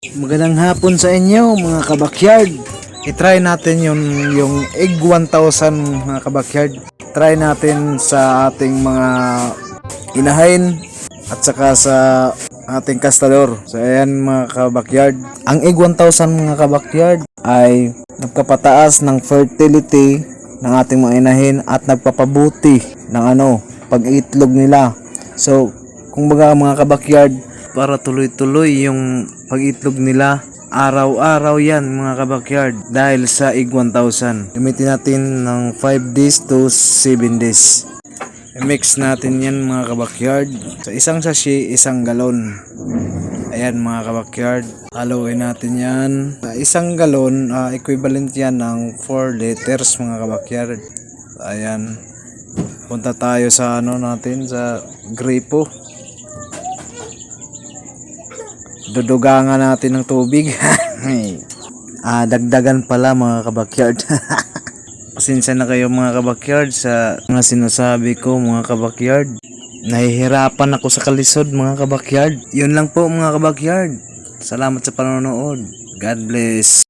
Magandang hapon sa inyo mga kabakyard. I-try natin yung egg 1000 mga kabakyard. Try natin sa ating mga inahin at saka sa ating kastador. So ayan mga kabakyard. Ang egg 1000 mga kabakyard ay nagpapataas ng fertility ng ating mga inahin at nagpapabuti ng pag-itlog nila. So kung baga mga kabakyard, para tuloy-tuloy yung pag-itlog nila, araw-araw yan mga kabakyard, dahil sa egg 1000. Gamitin natin ng 5 days to 7 days. I-mix natin yan mga kabakyard. Sa isang sachet, isang galon. Ayan mga kabakyard, haluin natin yan. Sa isang galon, equivalent yan ng 4 liters mga kabakyard. Ayan, punta tayo sa natin, sa gripo. Dudugangan natin ng tubig. Dagdagan pala mga kabakyard. Pasensya na kayo mga kabakyard sa mga sinasabi ko mga kabakyard. Nahihirapan ako sa kalisod mga kabakyard. Yun lang po mga kabakyard. Salamat sa panonood. God bless.